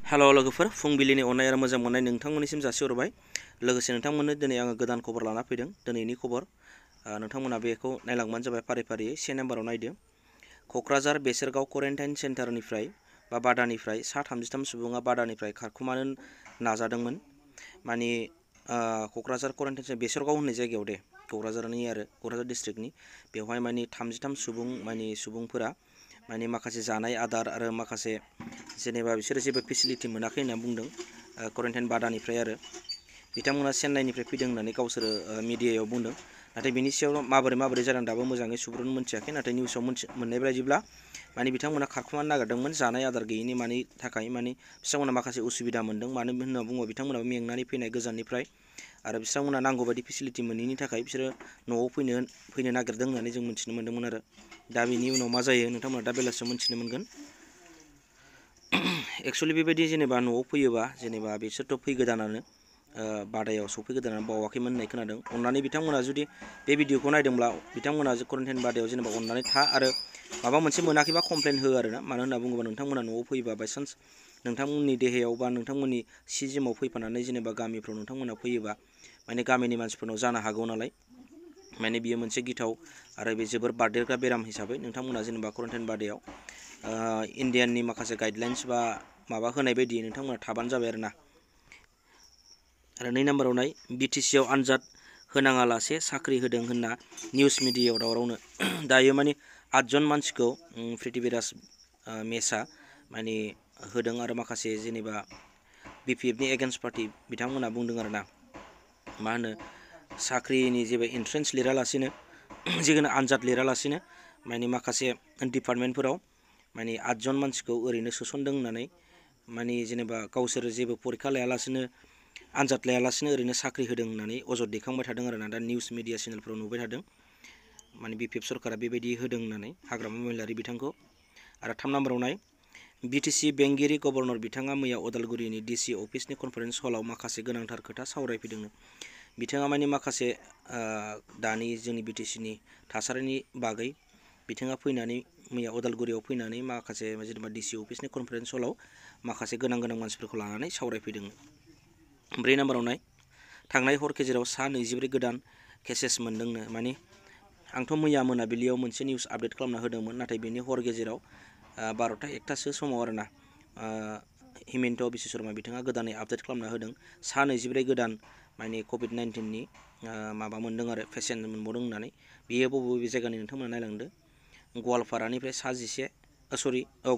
हेल' लोगोफोर फुंबिलिनि अननाय आरो मोजां मोननाय नोंथांमोननिसिम जासिहरबाय। लोगोसे नोंथांमोननो दिनै आङो गोदान खबर लाना फैदों। दिनैनि खबर नोंथांमोना बेखौ नायलांबानो जाबाय फारि फारियै। 1 नाम्बाराव नायदो। क'क्राझार बेसेरगाव क्वारेन्टाइन सेन्टारनिफ्राय बा बादानिफ्राय सा 33 सुबुङा बादानिफ्राय खारखुमानो नाजादोंमोन। माने क'क्राझार क्वारेन्टाइन बेसरगाव होननाय जायगायाव दे, क'क्राझारनि आरो क'क्राझार डिस्ट्रिक्टनि बेवहाय माने 33 सुबुंफोरा माने माखासे जानाय आदार आरो माखासे जेनेबा बिसोरो जेबो फेसिलिटि मोनाखै होनना बुंदों क्वारेन्टाइन बादानिफ्राय। आरो बिथांमोना चेन्नाइनिफ्राय फैदों होननानै गावसोरो मिडियायाव बुंदों। नाथाय बिनि सायाव माबोरै जादों दाबो मोजाङै सुबुरुन मोनथियाखै। नाथाय निउसाव मोननाय बायदिब्ला माने बिथांमोना खारखुमानो नागिरदोंमोन जानाय आदार गैयिनि थाखाय। माने बिथांमोना माखासे उसुबिदा मोनदों। मानो होनना बुङोबा बिथांमोनाबो मेंनानै फैनाय गोजाननिफ्राय, आरो बिथांमोना नांगौ बायदि फेसिलिटि मोनैनि थाखाय बिसोरो न'आव फैनो नागिरदों होननानै जों मिथिनो मोन्दोंमोन। आरो दा बेनि उनाव मा जायो नोंथांमोना दा बेलासियाव मिथिनो मोनगोन। एक्सुवेलि बेबायदि जेनेबा न'आव फैयोबा जेनेबा बिसोरथ' फैगोदानानो बादायाव सफैगोदानानो बावाखैमोन होननाय खोनादों। अननानै बिथांमोना जुदि बे भिडिअखौ नायदोंब्ला बिथांमोना क्वारेन्टाइन बादायाव जेनेबा अननानै था आरो माबा मोनसे मोनाखैबा कमप्लेन हो आरोना। मानो होनना बुङोबा नोंथांमोना न'आव फैयोबा बायसान्स नोंथांमोननि देहायाव बा नोंथांमोननि सि जोमाव फैफानानै जेनेबा गामिफ्राव नोंथांमोना फैयोबा माने गामिनि मानसिफोरनाव जानो हागौ नालाय। माने बियो मोनसे गिथाव आरो बे जोबोर बारदेरग्रा बेराम हिसाबै नोंथांमोना जेनेबा क्वारेन्टाइन बादायाव इन्डियाननि माखासे गाइडलाइन्स बा माबा होनाय बायदि नोंथांमोना थाबानो जाबाय आरोना। आरो 2 नाम्बाराव नाय, बिटिसिआव आनजाद होनाङालासे साख्रि होदों होनना निउस मिडियायाव दावरावनो। दायो माने 8 जन मानसिखौ पृथ्वीराज मेसआ माने होदों। आरो माखासे जेनेबा BPFनि एगेन्स्ट पार्टि बिथांमोना बुंदों आरोना, मा होनो साख्रिनि जेबो एन्ट्रेन्स लिरालासिनो जिखुनु आनजाद लिरालासिनो माने माखासे डिपार्टमेन्टफोराव माने 8 जन मानसिखौ ओरैनो सोसनदों होननानै, माने जेनेबा गावसोर जेबो परिखा लायालासिनो आनजाद लायालासिनो ओरैनो साख्रि होदों होननानै अजद दैखांबाय थादों आरोना। दा निउस मिडिया चेनेलफोराव नुबाय थादों माने BPF सरकारा बेबायदि होदों होननानै हाग्रामा महिलारि बिथांखौ। आरो 3 नाम्बाराव नाय, BTC बेंगिरि गभर्नर बिथाङा मैया उदालगुरिनि DC अफिसनि कनफारेन्स हलाव माखासे गोनांथार खोथा सावरायफैदोंनो। बिथाङा माने माखासे दानि जोंनि BTCनि थासारिनि बागै बिथाङा फैनानै मैया उदालगुरियाव फैनानै माखासे जेनेबा DC अफिसनि कनफारेन्स हलाव माखासे गोनां मानसिफोरखौ लानानै सावरायफैदोंनो। 4 नाम्बाराव नाय, थांनाय हर गेजेराव सा 24 गोदान केसेस मोनदोंनो। माने आंथ' मैया मोनाबिलियाव मोनसे निउस आपडेट खालामना होदोंमोन, नाथाय बेनि हर गेजेराव 12टा 1टासो समाव आरोना हिमन्त बिश्व शर्मा बिथाङा गोदानै आपडेट खालामना होदों। सा 24 गोदान माने COVID-19नि माबा मोनदों आरो पेसेन्ट मोनबावदों होननानै। बेयो बबे जायगानि नोंथांमोना नायलांदो। गवालपारानिफ्राय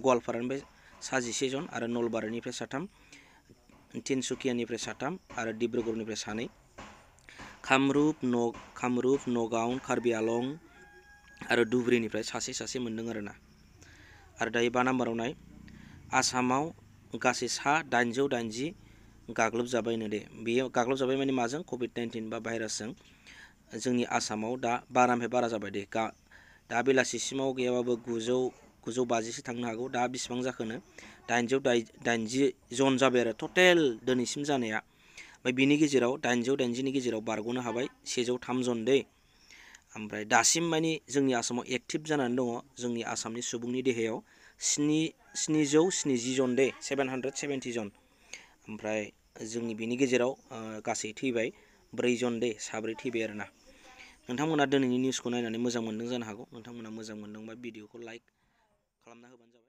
गवालपारानिफ्राय सा 11 जन, आरो नलबारिनिफ्राय 3, तिनसुकियानिफ्राय 3 आरो डिब्रुगड़निफ्राय 2, कामरुप, नगाव, कार्बि आलं आरो धुबुरीनिफ्राय सासे मोनदों आरोना। आरो दायो 5 नाम्बाराव नाय, आसामाव गासै सा 880 गाग्लोबजाबायनो दे। बेयो गाग्लोबजाबाय माने माजों? COVID-19 बा भाइरासजों। जोंनि आसामाव दा बारानिफ्राय बारा जाबाय दे। दा बेलासिसिमाव गैयाबाबो 950सो थांनो हागौ। दा बेसिबां जाखोनो 880 जन जाबाय आरो टटेल दिनैसिम जानाया। ओमफ्राय बिनि गेजेराव 880नि गेजेराव बारग'नो हाबाय 103 जन दे। ओमफ्राय दासिम माने जोंनि आसामाव एक्टिभ जानानै दङ जोंनि आसामनि सुबुंनि देहायाव 770 जन दे, 770 जन। ओमफ्राय जोंनि बिनि गेजेराव गासै थैबाय 4 जन दे, 4 थैबाय आरोना। नोंथांमोना दिनैनि निउसखौ नायनानै मोजां मोनदों जानो हागौ। नोंथांमोना मोजां मोनदोंबा भिडिअखौ लाइक खालामना होबानो जाबाय।